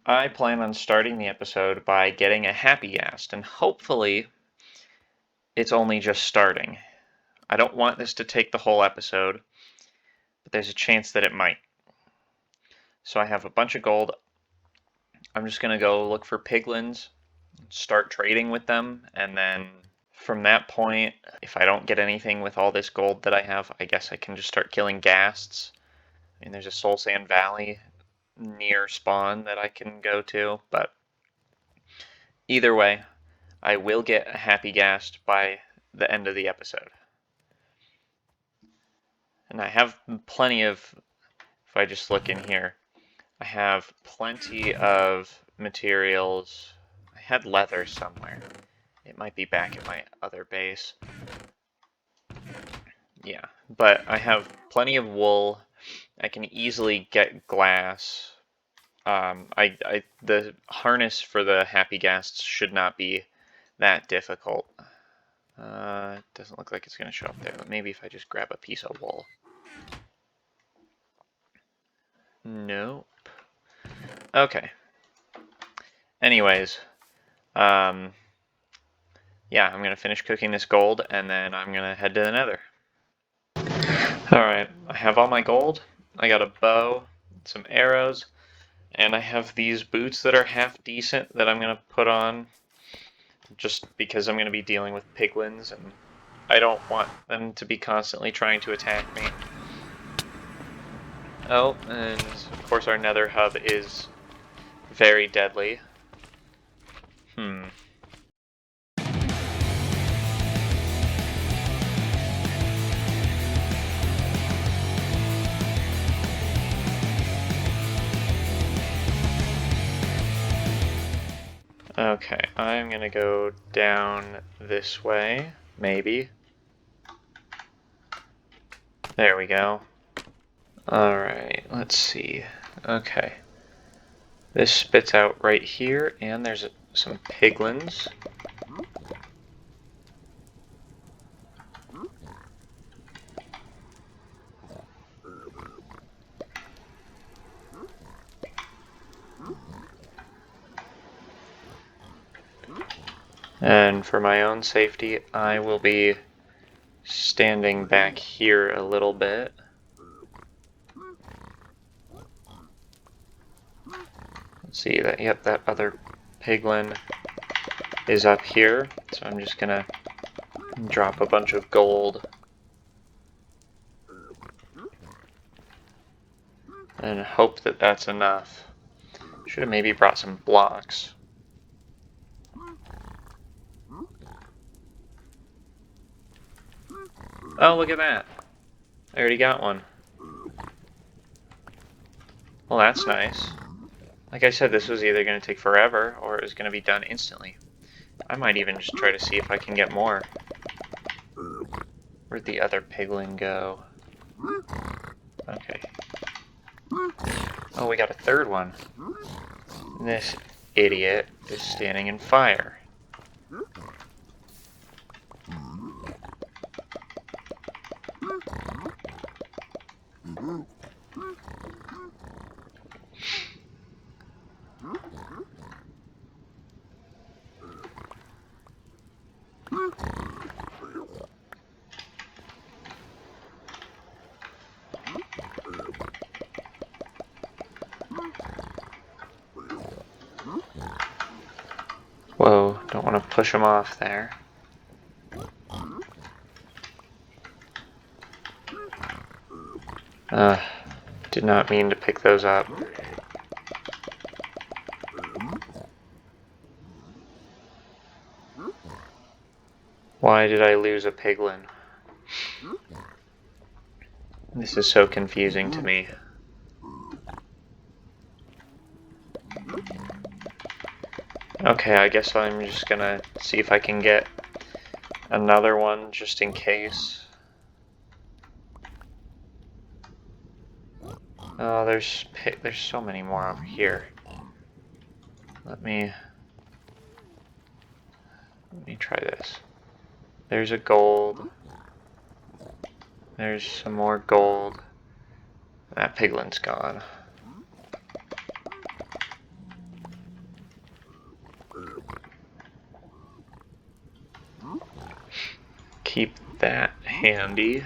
I plan on starting the episode by getting a happy ghast, and hopefully it's only just starting. I don't want this to take the whole episode, but there's a chance that it might. So I have a bunch of gold. I'm just going to go look for piglins, start trading with them, and then from that point, if I don't get anything with all this gold that I have, I guess I can just start killing ghasts. I mean, there's a Soul Sand Valley near spawn that I can go to, but either way, I will get a happy ghast by the end of the episode. And I have plenty of, if I just look in here, I have plenty of materials. I had leather somewhere. It might be back at my other base. Yeah, but I have plenty of wool. I can easily get glass. The harness for the happy ghasts should not be that difficult. It doesn't look like it's going to show up there. Maybe if I just grab a piece of wool. Nope. Okay. Anyways, yeah, I'm going to finish cooking this gold, and then I'm going to head to the nether. Alright, I have all my gold. I got a bow, some arrows, and I have these boots that are half decent that I'm going to put on just because I'm going to be dealing with piglins, and I don't want them to be constantly trying to attack me. Oh, and of course our nether hub is very deadly. Okay, I'm gonna go down this way, maybe. There we go. Alright, let's see. Okay. This spits out right here, and there's some piglins. And for my own safety, I will be standing back here a little bit. Let's see that, yep, that other piglin is up here, so I'm just gonna drop a bunch of gold and hope that that's enough. Should have maybe brought some blocks. Oh, look at that. I already got one. Well, that's nice. Like I said, this was either going to take forever or it was going to be done instantly. I might even just try to see if I can get more. Where'd the other piglin go? Okay. Oh, we got a third one. This idiot is standing in fire. Whoa, don't want to push him off there. Did not mean to pick those up. Why did I lose a piglin? This is so confusing to me. Okay, I guess I'm just gonna see if I can get another one just in case. Oh, there's so many more over here. Let me try this. There's a gold. There's some more gold. That piglin's gone. keep that handy.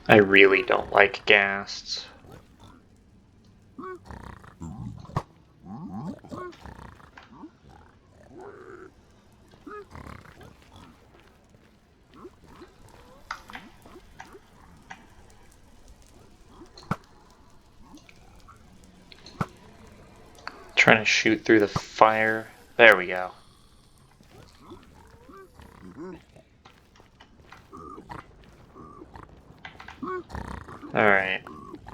I really don't like ghasts. Trying to shoot through the fire. There we go. Alright.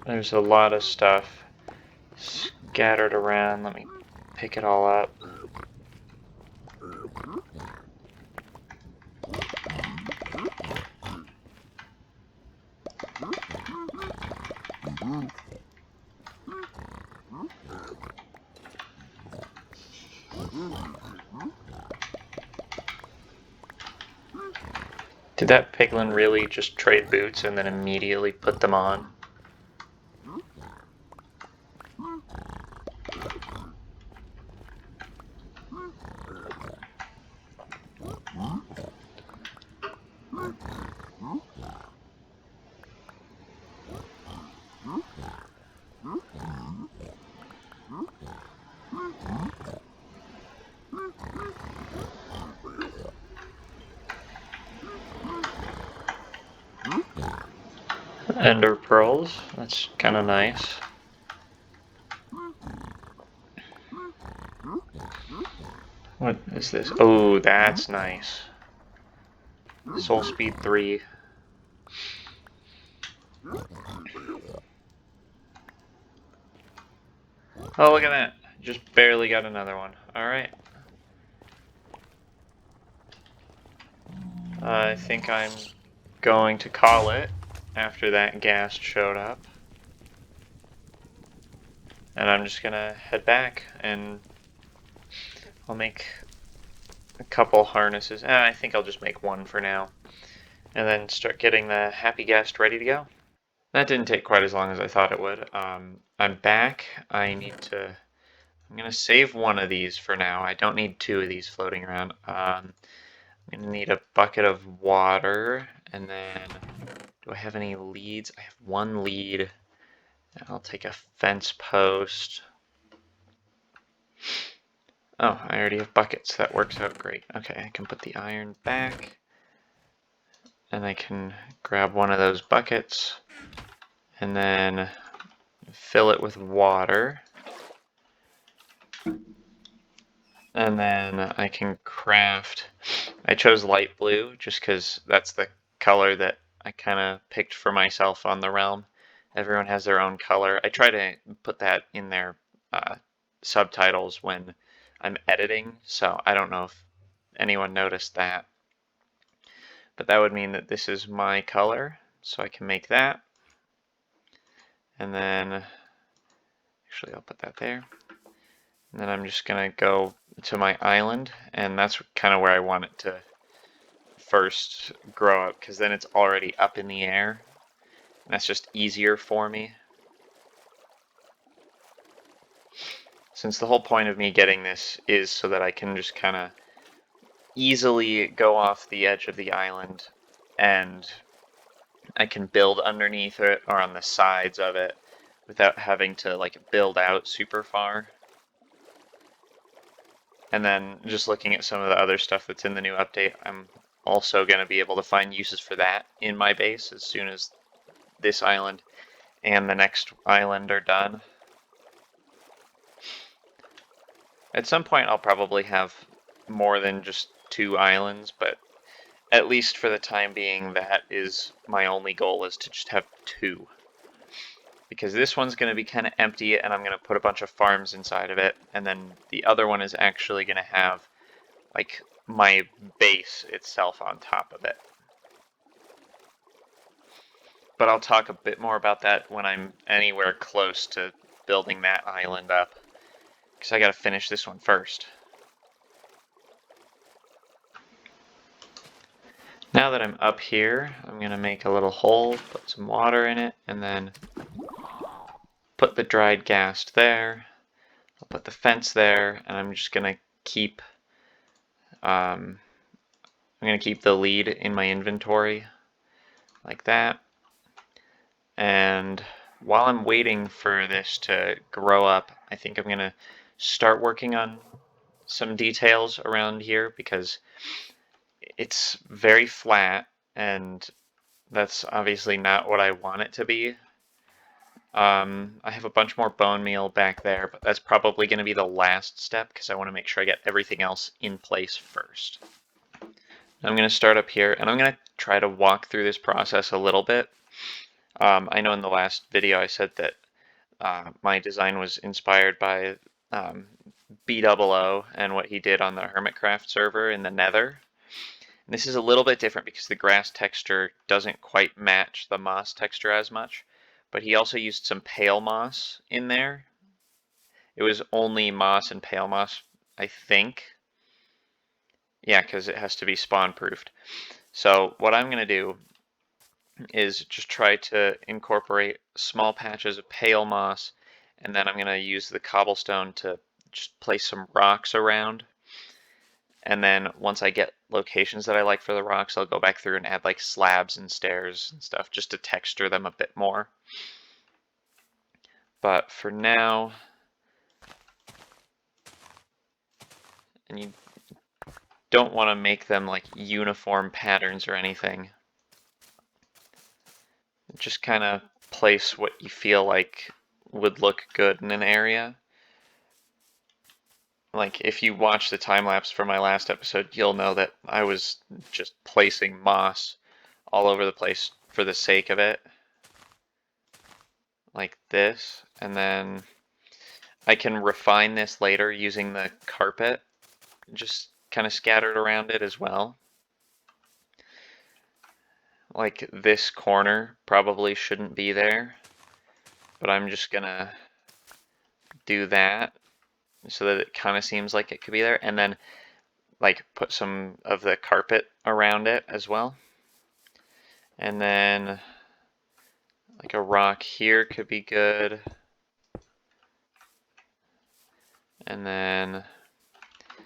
There's a lot of stuff scattered around. Let me pick it all up. Did that piglin really just trade boots and then immediately put them on? Ender pearls. That's kind of nice. What is this? Oh, that's nice. Soul speed 3. Oh, look at that. Just barely got another one. Alright. I think I'm going to call it after that ghast showed up. And I'm just gonna head back and I'll make a couple harnesses. I think I'll just make one for now. And then start getting the happy ghast ready to go. That didn't take quite as long as I thought it would. I'm back. I'm gonna save one of these for now. I don't need 2 of these floating around. I'm gonna need a bucket of water, and then do I have any leads? I have 1 lead. I'll take a fence post. Oh, I already have buckets. That works out great. Okay, I can put the iron back, and I can grab one of those buckets, and then fill it with water. And then I can craft, I chose light blue just because that's the color that I kind of picked for myself on the realm. Everyone has their own color. I try to put that in their subtitles when I'm editing, so I don't know if anyone noticed that. But that would mean that this is my color, so I can make that. And then, actually I'll put that there. And then I'm just gonna go to my island, and that's kind of where I want it to first grow up, because then it's already up in the air, and that's just easier for me. Since the whole point of me getting this is so that I can just kind of easily go off the edge of the island, and I can build underneath it or on the sides of it without having to like build out super far. And then just looking at some of the other stuff that's in the new update, I'm also going to be able to find uses for that in my base as soon as this island and the next island are done. At some point I'll probably have more than just 2 islands, but at least for the time being, that is my only goal, is to just have 2. Because this one's going to be kind of empty, and I'm going to put a bunch of farms inside of it, and then the other one is actually going to have, like, my base itself on top of it. But I'll talk a bit more about that when I'm anywhere close to building that island up, because I got to finish this one first. Now that I'm up here, I'm going to make a little hole, put some water in it, and then put the dried ghast there. I'll put the fence there, and I'm just going to keep I'm going to keep the lead in my inventory like that. And while I'm waiting for this to grow up, I think I'm going to start working on some details around here, because it's very flat, and that's obviously not what I want it to be. I have a bunch more bone meal back there, but that's probably going to be the last step, because I want to make sure I get everything else in place first. I'm going to start up here, and I'm going to try to walk through this process a little bit. I know in the last video I said that my design was inspired by B00 and what he did on the Hermitcraft server in the Nether. And this is a little bit different because the grass texture doesn't quite match the moss texture as much, but he also used some pale moss in there. It was only moss and pale moss, I think. Yeah, because it has to be spawn proofed. So what I'm going to do is just try to incorporate small patches of pale moss, and then I'm going to use the cobblestone to just place some rocks around. And then once I get locations that I like for the rocks, I'll go back through and add like slabs and stairs and stuff just to texture them a bit more. But for now, and you don't want to make them like uniform patterns or anything. Just kind of place what you feel like would look good in an area. Like, if you watch the time lapse from my last episode, you'll know that I was just placing moss all over the place for the sake of it. Like this. And then I can refine this later using the carpet, just kind of scattered around it as well. Like, this corner probably shouldn't be there, but I'm just gonna do that so that it kind of seems like it could be there, and then like put some of the carpet around it as well. And then like a rock here could be good. And then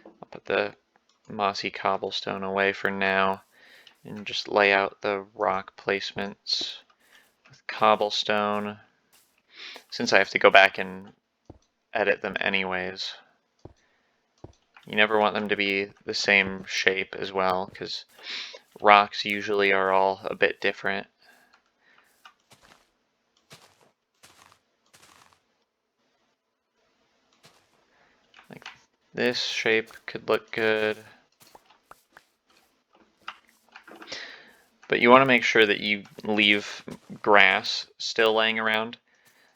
I'll put the mossy cobblestone away for now and just lay out the rock placements with cobblestone, since I have to go back and edit them anyways. You never want them to be the same shape as well, because rocks usually are all a bit different. Like this shape could look good. But you want to make sure that you leave grass still laying around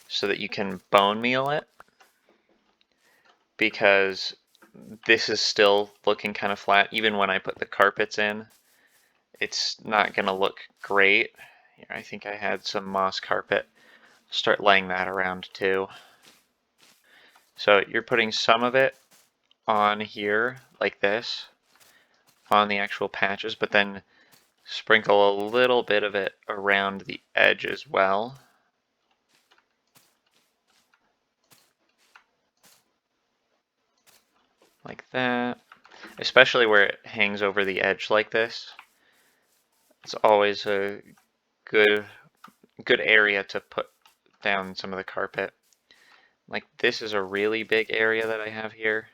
so that you can bone meal it, because this is still looking kind of flat. Even when I put the carpets in, it's not going to look great. Here, I think I had some moss carpet. Start laying that around too. So you're putting some of it on here like this on the actual patches, but then sprinkle a little bit of it around the edge as well. Like that. Especially where it hangs over the edge like this. It's always a good area to put down some of the carpet. Like, this is a really big area that I have here.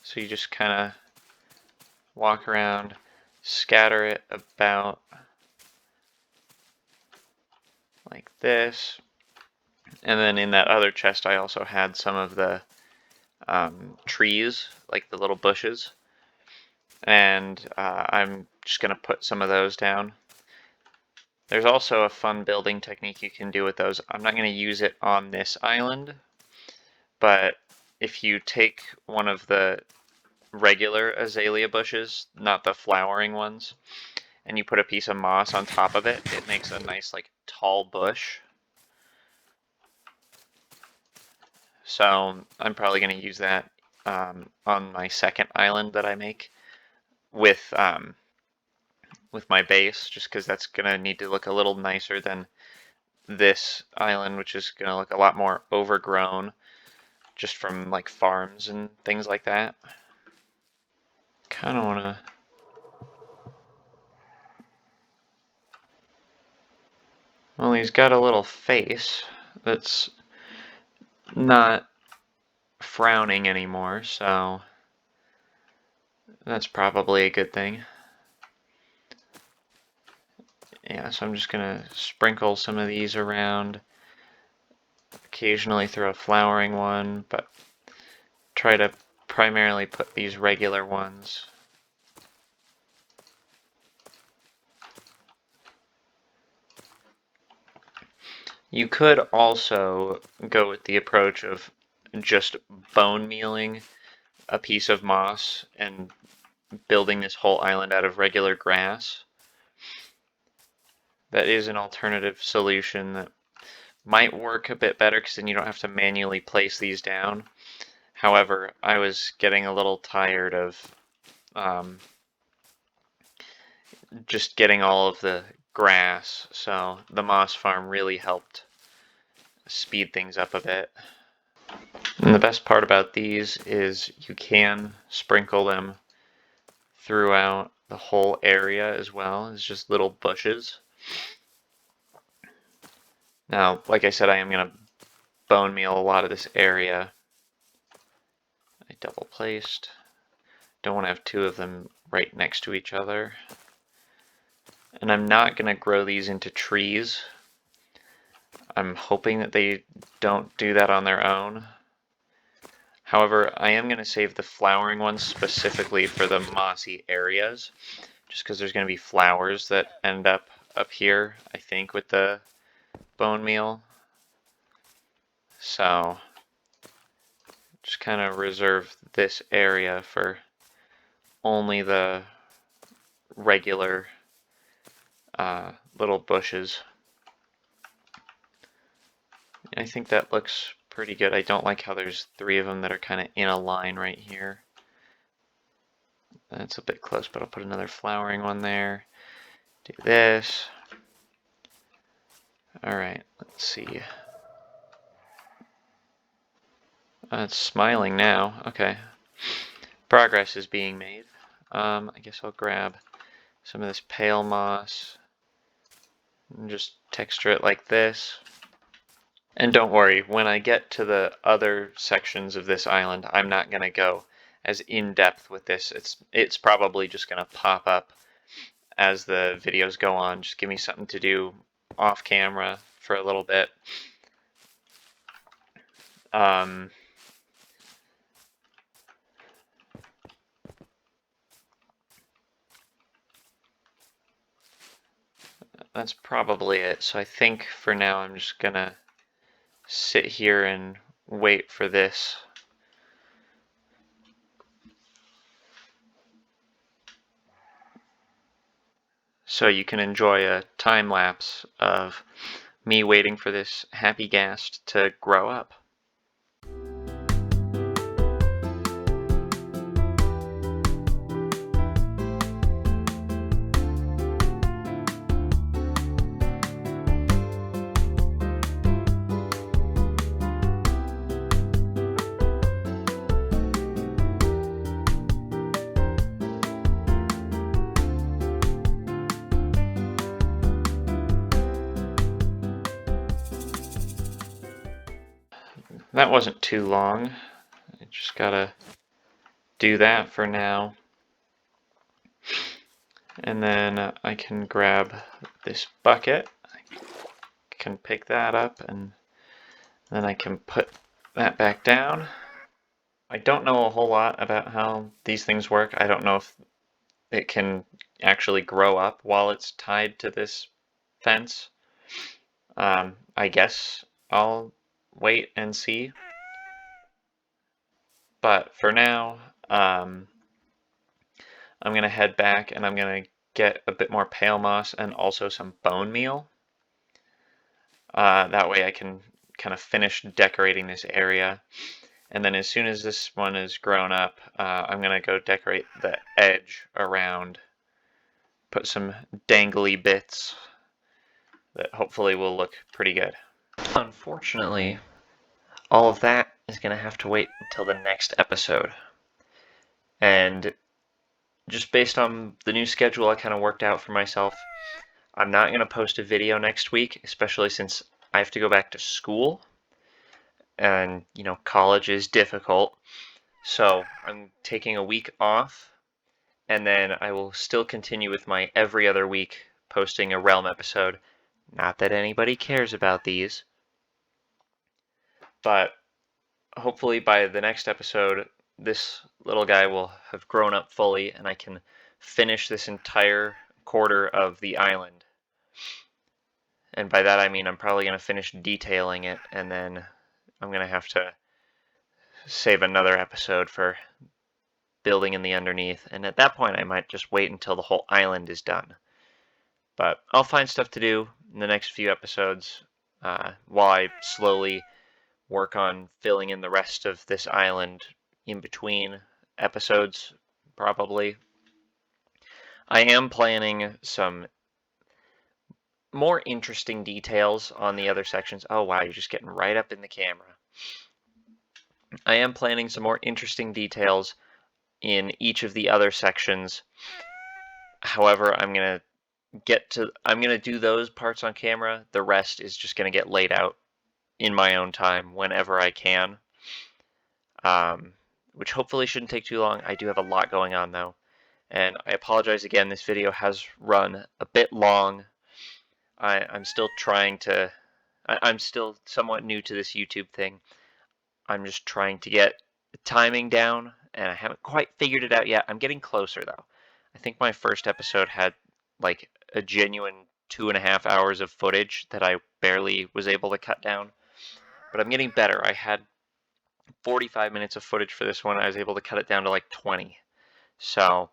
So you just kind of walk around, scatter it about like this, And then in that other chest I also had some of the trees, like the little bushes. And I'm just going to put some of those down. There's also a fun building technique you can do with those. I'm not going to use it on this island, but if you take one of the regular azalea bushes, not the flowering ones, and you put a piece of moss on top of it, it makes a nice like tall bush. So I'm probably going to use that on my second island that I make with my base, just because that's going to need to look a little nicer than this island, which is going to look a lot more overgrown just from like farms and things like that. Kind of want to... Well, he's got a little face that's not frowning anymore, so that's probably a good thing. Yeah, so I'm just going to sprinkle some of these around, occasionally throw a flowering one, but try to primarily put these regular ones. You could also go with the approach of just bone mealing a piece of moss and building this whole island out of regular grass. That is an alternative solution that might work a bit better because then you don't have to manually place these down. However, I was getting a little tired of just getting all of the grass, so the moss farm really helped speed things up a bit. And the best part about these is you can sprinkle them throughout the whole area as well as just little bushes. Now, like I said, I am going to bone meal a lot of this area. I double placed. Don't want to have two of them right next to each other. And I'm not going to grow these into trees. I'm hoping that they don't do that on their own. However, I am going to save the flowering ones specifically for the mossy areas, just because there's going to be flowers that end up here, I think, with the bone meal. So just kind of reserve this area for only the regular little bushes. I think that looks pretty good. I don't like how there's three of them that are kind of in a line right here. That's a bit close, but I'll put another flowering one there. Do this. Alright, let's see. It's smiling now. Okay. Progress is being made. I guess I'll grab some of this pale moss and just texture it like this. And don't worry, when I get to the other sections of this island, I'm not going to go as in-depth with this. It's probably just going to pop up as the videos go on. Just give me something to do off camera for a little bit. That's probably it. So I think for now I'm just going to sit here and wait for this. So you can enjoy a time lapse of me waiting for this happy ghast to grow up. That wasn't too long. I just gotta do that for now. And then I can grab this bucket. I can pick that up and Then I can put that back down. I don't know a whole lot about how these things work. I don't know if it can actually grow up while it's tied to this fence. I guess I'll wait and see. But for now, I'm going to head back and I'm going to get a bit more pale moss and also some bone meal. That way I can kind of finish decorating this area. And then as soon as this one is grown up, I'm going to go decorate the edge around, put some dangly bits that hopefully will look pretty good. Unfortunately, all of that is going to have to wait until the next episode. And just based on the new schedule I kind of worked out for myself, I'm not going to post a video next week, especially since I have to go back to school. And, college is difficult. So I'm taking a week off, and then I will still continue with my every other week posting a Realm episode. Not that anybody cares about these, but hopefully by the next episode, this little guy will have grown up fully and I can finish this entire quarter of the island. And by that I mean I'm probably going to finish detailing it, and then I'm going to have to save another episode for building in the underneath. And at that point I might just wait until the whole island is done. But I'll find stuff to do in the next few episodes while I slowly work on filling in the rest of this island in between episodes, probably. I am planning some more interesting details on the other sections. Oh wow, you're just getting right up in the camera. I am planning some more interesting details in each of the other sections. However, I'm going to do those parts on camera. The rest is just going to get laid out in my own time whenever I can. Which hopefully shouldn't take too long. I do have a lot going on though. And I apologize again, this video has run a bit long. I'm still trying to, I'm still somewhat new to this YouTube thing. I'm just trying to get the timing down, and I haven't quite figured it out yet. I'm getting closer though. I think my first episode had like a genuine 2.5 hours of footage that I barely was able to cut down. But I'm getting better. I had 45 minutes of footage for this one. I was able to cut it down to like 20. So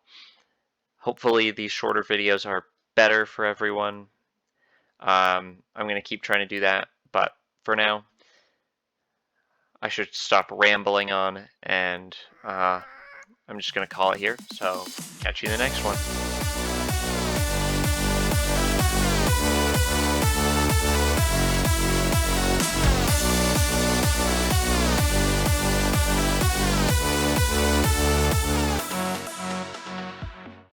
hopefully these shorter videos are better for everyone. I'm going to keep trying to do that. But for now, I should stop rambling on, and I'm just going to call it here. So catch you in the next one.